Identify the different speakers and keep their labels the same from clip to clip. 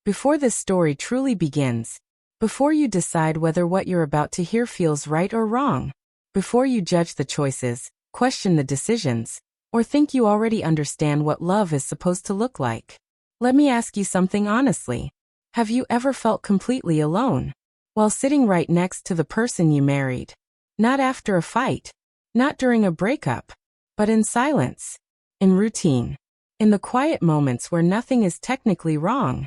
Speaker 1: Before this story truly begins, before you decide whether what you're about to hear feels right or wrong, before you judge the choices, question the decisions, or think you already understand what love is supposed to look like, let me ask you something honestly. Have you ever felt completely alone while sitting right next to the person you married? Not after a fight, not during a breakup, but in silence, in routine, in the quiet moments where nothing is technically wrong,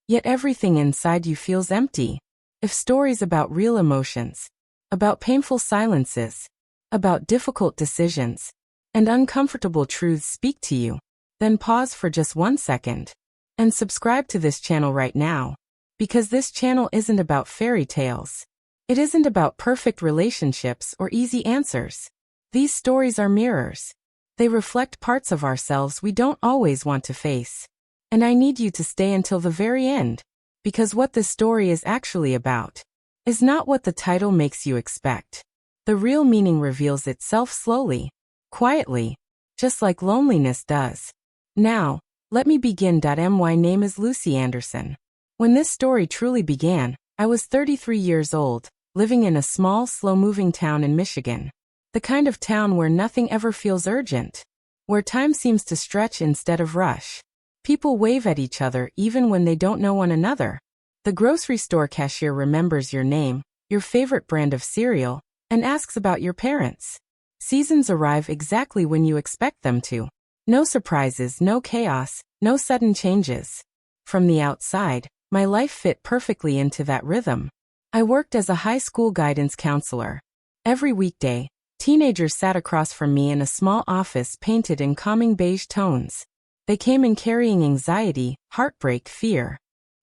Speaker 1: yet everything inside you feels empty. If stories about real emotions, about painful silences, about difficult decisions, and uncomfortable truths speak to you, then pause for just 1 second and subscribe to this channel right now, because this channel isn't about fairy tales. It isn't about perfect relationships or easy answers. These stories are mirrors. They reflect parts of ourselves we don't always want to face. And I need you to stay until the very end, because what this story is actually about is not what the title makes you expect. The real meaning reveals itself slowly, quietly, just like loneliness does. Now, let me begin. My name is Lucy Anderson. When this story truly began, I was 33 years old, living in a small, slow-moving town in Michigan. The kind of town where nothing ever feels urgent, where time seems to stretch instead of rush. People wave at each other even when they don't know one another. The grocery store cashier remembers your name, your favorite brand of cereal, and asks about your parents. Seasons arrive exactly when you expect them to. No surprises, no chaos, no sudden changes. From the outside, my life fit perfectly into that rhythm. I worked as a high school guidance counselor. Every weekday, teenagers sat across from me in a small office painted in calming beige tones. They came in carrying anxiety, heartbreak, fear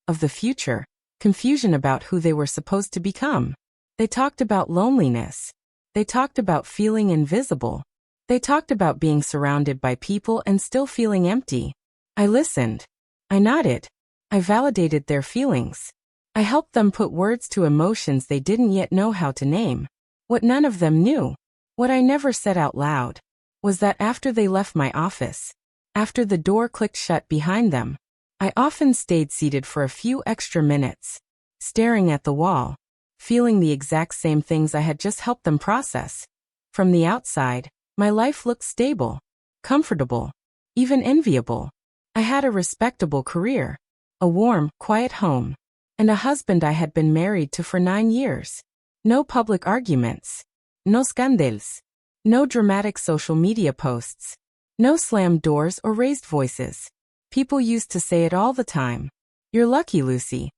Speaker 1: of the future, confusion about who they were supposed to become. They talked about loneliness. They talked about feeling invisible. They talked about being surrounded by people and still feeling empty. I listened. I nodded. I validated their feelings. I helped them put words to emotions they didn't yet know how to name. What none of them knew, what I never said out loud, was that after they left my office, after the door clicked shut behind them, I often stayed seated for a few extra minutes, staring at the wall, feeling the exact same things I had just helped them process. From the outside, my life looked stable, comfortable, even enviable. I had a respectable career, a warm, quiet home, and a husband I had been married to for 9 years. No public arguments, no scandals, no dramatic social media posts, no slammed doors or raised voices. People used to say it all the time. You're lucky, Lucy.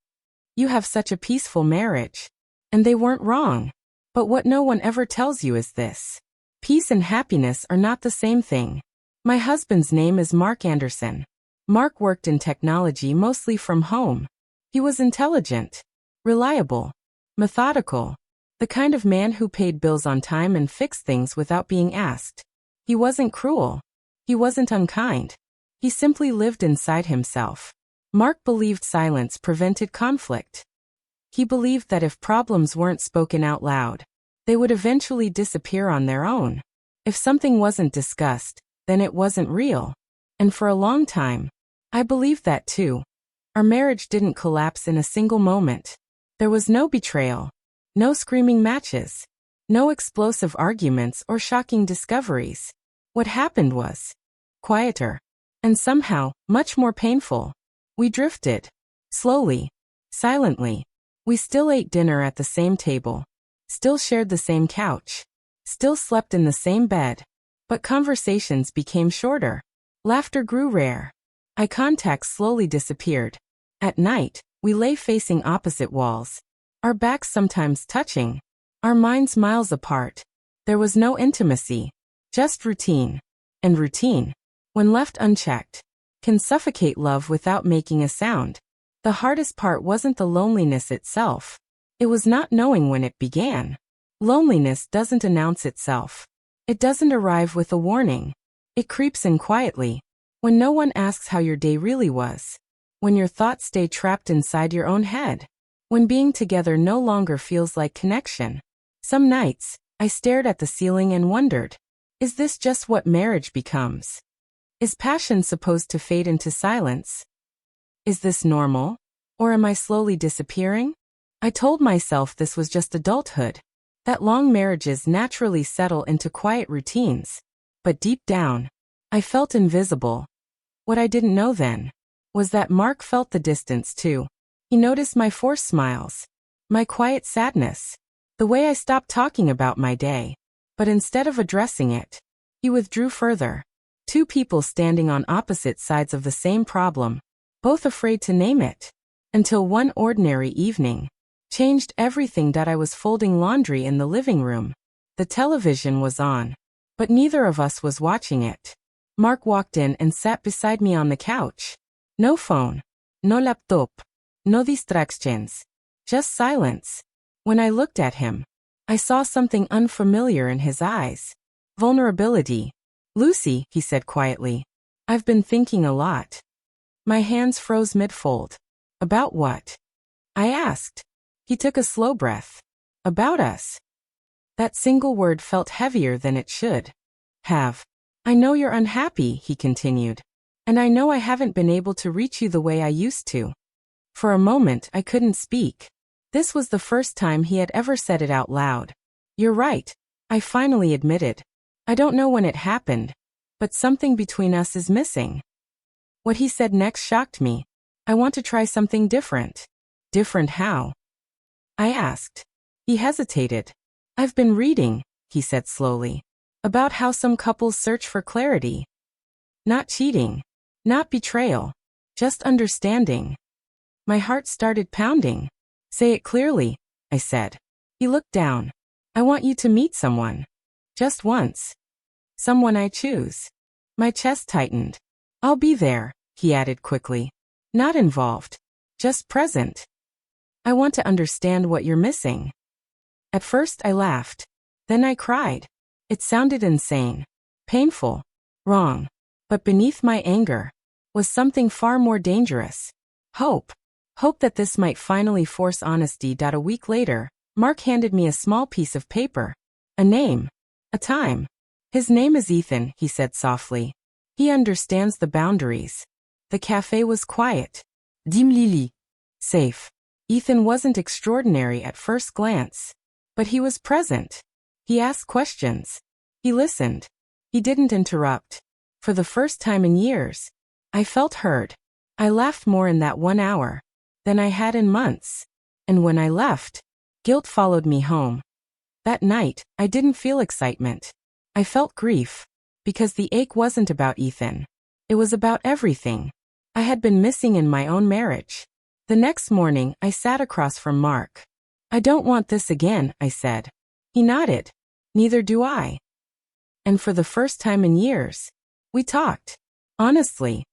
Speaker 1: You have such a peaceful marriage. And they weren't wrong. But what no one ever tells you is this: peace and happiness are not the same thing. My husband's name is Mark Anderson. Mark worked in technology mostly from home. He was intelligent, reliable, methodical, the kind of man who paid bills on time and fixed things without being asked. He wasn't cruel. He wasn't unkind. He simply lived inside himself. Mark believed silence prevented conflict. He believed that if problems weren't spoken out loud, they would eventually disappear on their own. If something wasn't discussed, then it wasn't real. And for a long time, I believed that too. Our marriage didn't collapse in a single moment. There was no betrayal, no screaming matches, no explosive arguments or shocking discoveries. What happened was quieter, and somehow much more painful. We drifted, slowly, silently. We still ate dinner at the same table, still shared the same couch, still slept in the same bed, but conversations became shorter. Laughter grew rare. Eye contact slowly disappeared. At night, we lay facing opposite walls, our backs sometimes touching, our minds miles apart. There was no intimacy, just routine. And routine, when left unchecked, can suffocate love without making a sound. The hardest part wasn't the loneliness itself. It was not knowing when it began. Loneliness doesn't announce itself. It doesn't arrive with a warning. It creeps in quietly, when no one asks how your day really was, when your thoughts stay trapped inside your own head, when being together no longer feels like connection. Some nights, I stared at the ceiling and wondered, is this just what marriage becomes? Is passion supposed to fade into silence? Is this normal? Or am I slowly disappearing? I told myself this was just adulthood, that long marriages naturally settle into quiet routines. But deep down, I felt invisible. What I didn't know then was that Mark felt the distance too. He noticed my forced smiles, my quiet sadness, the way I stopped talking about my day. But instead of addressing it, he withdrew further. Two people standing on opposite sides of the same problem, both afraid to name it. Until one ordinary evening changed everything. That I was folding laundry in the living room. The television was on, but neither of us was watching it. Mark walked in and sat beside me on the couch. No phone, no laptop, no distractions, just silence. When I looked at him, I saw something unfamiliar in his eyes. Vulnerability. Lucy, he said quietly, I've been thinking a lot. My hands froze mid-fold. About what? I asked. He took a slow breath. About us. That single word felt heavier than it should have. I know you're unhappy, he continued. And I know I haven't been able to reach you the way I used to. For a moment, I couldn't speak. This was the first time he had ever said it out loud. You're right, I finally admitted. I don't know when it happened, but something between us is missing. What he said next shocked me. I want to try something different. Different how? I asked. He hesitated. I've been reading, he said slowly, about how some couples search for clarity. Not cheating, not betrayal, just understanding. My heart started pounding. Say it clearly, I said. He looked down. I want you to meet someone. Just once. Someone I choose. My chest tightened. I'll be there, he added quickly. Not involved. Just present. I want to understand what you're missing. At first I laughed. Then I cried. It sounded insane. Painful. Wrong. But beneath my anger was something far more dangerous. Hope. Hope that this might finally force honesty. A week later, Mark handed me a small piece of paper. A name. A time. His name is Ethan, he said softly. He understands the boundaries. The cafe was quiet. Dim Lily. Safe. Ethan wasn't extraordinary at first glance. But he was present. He asked questions. He listened. He didn't interrupt. For the first time in years, I felt heard. I laughed more in that 1 hour than I had in months. And when I left, guilt followed me home. That night, I didn't feel excitement. I felt grief. Because the ache wasn't about Ethan. It was about everything I had been missing in my own marriage. The next morning, I sat across from Mark. I don't want this again, I said. He nodded. Neither do I. And for the first time in years, we talked. Honestly.